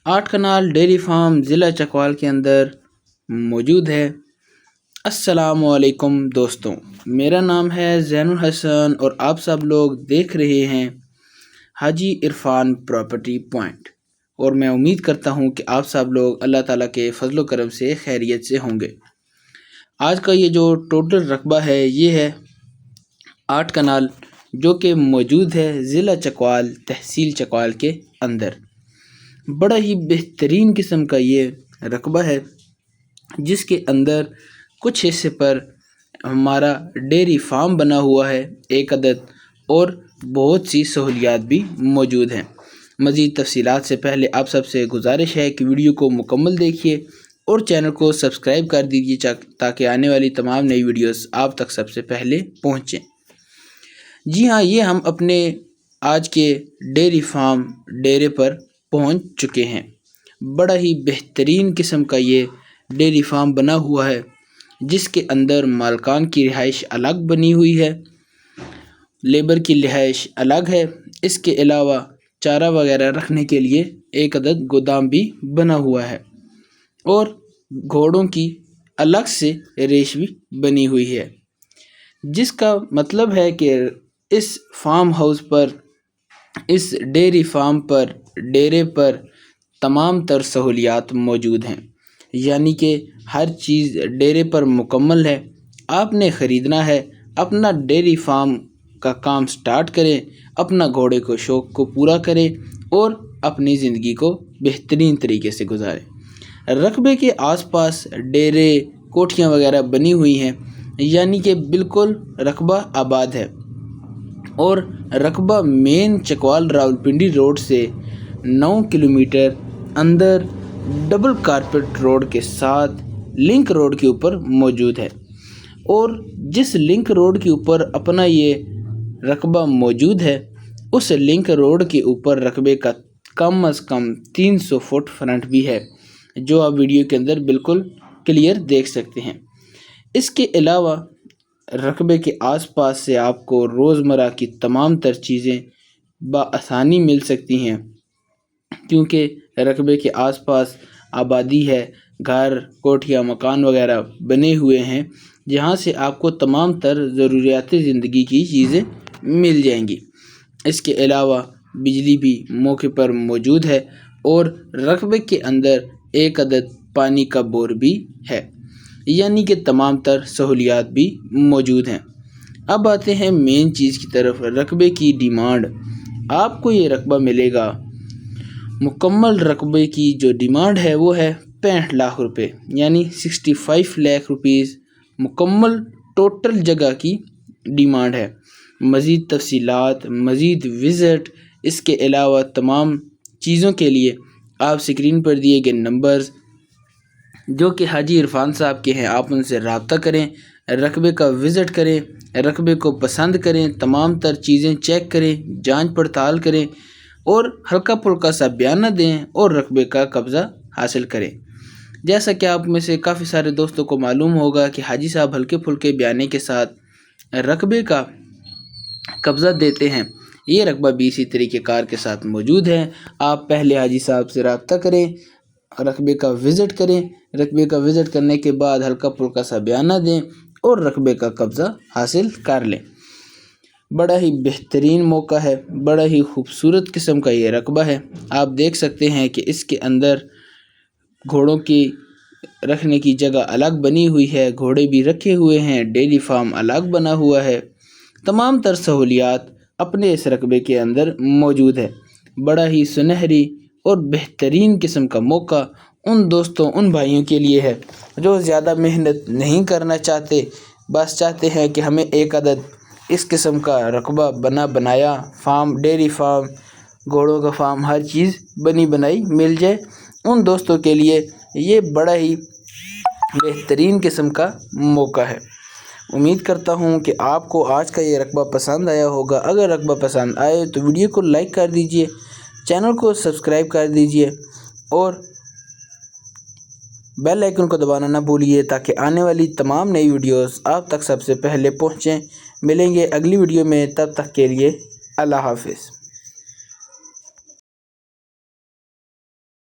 آٹھ Kunal dairy farm ضلع چکوال کے اندر موجود ہے۔ السلام علیکم دوستوں، میرا نام ہے زین الحسن اور آپ سب لوگ دیکھ رہے ہیں حاجی عرفان پراپرٹی پوائنٹ، اور میں امید کرتا ہوں کہ آپ سب لوگ اللہ تعالیٰ کے فضل و کرم سے خیریت سے ہوں گے۔ آج کا یہ جو ٹوٹل رقبہ ہے یہ ہے 8 کنال، جو کہ موجود ہے ضلع چکوال تحصیل چکوال کے اندر۔ بڑا ہی بہترین قسم کا یہ رقبہ ہے، جس کے اندر کچھ حصے پر ہمارا ڈیری فارم بنا ہوا ہے 1 عدد، اور بہت سی سہولیات بھی موجود ہیں۔ مزید تفصیلات سے پہلے آپ سب سے گزارش ہے کہ ویڈیو کو مکمل دیکھیے اور چینل کو سبسکرائب کر دیجیے تاکہ آنے والی تمام نئی ویڈیوز آپ تک سب سے پہلے پہنچیں۔ جی ہاں، یہ ہم اپنے آج کے ڈیری فارم ڈیرے پر پہنچ چکے ہیں۔ بڑا ہی بہترین قسم کا یہ ڈیری فارم بنا ہوا ہے، جس کے اندر مالکان کی رہائش الگ بنی ہوئی ہے، لیبر کی رہائش الگ ہے۔ اس کے علاوہ چارہ وغیرہ رکھنے کے لیے 1 عدد گودام بھی بنا ہوا ہے، اور گھوڑوں کی الگ سے ریش بھی بنی ہوئی ہے، جس کا مطلب ہے کہ اس فارم ہاؤس پر، اس ڈیری فارم پر، ڈیرے پر تمام تر سہولیات موجود ہیں، یعنی کہ ہر چیز ڈیرے پر مکمل ہے۔ آپ نے خریدنا ہے، اپنا ڈیری فارم کا کام سٹارٹ کریں، اپنا گھوڑے کو شوق کو پورا کریں اور اپنی زندگی کو بہترین طریقے سے گزاریں۔ رقبے کے آس پاس ڈیرے، کوٹھیاں وغیرہ بنی ہوئی ہیں، یعنی کہ بالکل رقبہ آباد ہے، اور رقبہ مین چکوال راولپنڈی روڈ سے 9 کلومیٹر اندر ڈبل کارپیٹ روڈ کے ساتھ لنک روڈ کے اوپر موجود ہے۔ اور جس لنک روڈ کے اوپر اپنا یہ رقبہ موجود ہے، اس لنک روڈ کے اوپر رقبے کا کم از کم 300 فٹ فرنٹ بھی ہے، جو آپ ویڈیو کے اندر بالکل کلیئر دیکھ سکتے ہیں۔ اس کے علاوہ رقبے کے آس پاس سے آپ کو روزمرہ کی تمام تر چیزیں بآسانی مل سکتی ہیں، کیونکہ رقبے کے آس پاس آبادی ہے، گھر، کوٹھیاں، مکان وغیرہ بنے ہوئے ہیں، جہاں سے آپ کو تمام تر ضروریات زندگی کی چیزیں مل جائیں گی۔ اس کے علاوہ بجلی بھی موقع پر موجود ہے، اور رقبے کے اندر 1 عدد پانی کا بور بھی ہے، یعنی کہ تمام تر سہولیات بھی موجود ہیں۔ اب آتے ہیں مین چیز کی طرف، رقبے کی ڈیمانڈ۔ آپ کو یہ رقبہ ملے گا، مکمل رقبے کی جو ڈیمانڈ ہے وہ ہے 65 لاکھ روپے، یعنی 65 لاکھ روپیز مکمل ٹوٹل جگہ کی ڈیمانڈ ہے۔ مزید تفصیلات، مزید وزٹ، اس کے علاوہ تمام چیزوں کے لیے آپ اسکرین پر دیے گئے نمبرز، جو کہ حاجی عرفان صاحب کے ہیں، آپ ان سے رابطہ کریں، رقبے کا وزٹ کریں، رقبے کو پسند کریں، تمام تر چیزیں چیک کریں، جانچ پڑتال کریں، اور ہلکا پھلکا سا بیانہ دیں اور رقبے کا قبضہ حاصل کریں۔ جیسا کہ آپ میں سے کافی سارے دوستوں کو معلوم ہوگا کہ حاجی صاحب ہلکے پھلکے بیانے کے ساتھ رقبے کا قبضہ دیتے ہیں، یہ رقبہ بھی اسی طریقہ کار کے ساتھ موجود ہے۔ آپ پہلے حاجی صاحب سے رابطہ کریں، رقبے کا وزٹ کریں، رقبے کا وزٹ کرنے کے بعد ہلکا پھلکا سا بیانہ دیں اور رقبے کا قبضہ حاصل کر لیں۔ بڑا ہی بہترین موقع ہے، بڑا ہی خوبصورت قسم کا یہ رقبہ ہے۔ آپ دیکھ سکتے ہیں کہ اس کے اندر گھوڑوں کی رکھنے کی جگہ الگ بنی ہوئی ہے، گھوڑے بھی رکھے ہوئے ہیں، ڈیری فارم الگ بنا ہوا ہے، تمام تر سہولیات اپنے اس رقبے کے اندر موجود ہے۔ بڑا ہی سنہری اور بہترین قسم کا موقع ان دوستوں، ان بھائیوں کے لیے ہے جو زیادہ محنت نہیں کرنا چاہتے، بس چاہتے ہیں کہ ہمیں 1 عدد اس قسم کا رقبہ بنایا فارم، ڈیری فارم، گھوڑوں کا فارم، ہر چیز بنی بنائی مل جائے۔ ان دوستوں کے لیے یہ بڑا ہی بہترین قسم کا موقع ہے۔ امید کرتا ہوں کہ آپ کو آج کا یہ رقبہ پسند آیا ہوگا۔ اگر رقبہ پسند آئے تو ویڈیو کو لائک کر دیجئے، چینل کو سبسکرائب کر دیجئے، اور بیل آئیکن کو دبانا نہ بھولیے تاکہ آنے والی تمام نئی ویڈیوز آپ تک سب سے پہلے پہنچیں۔ ملیں گے اگلی ویڈیو میں، تب تک کے لیے اللہ حافظ۔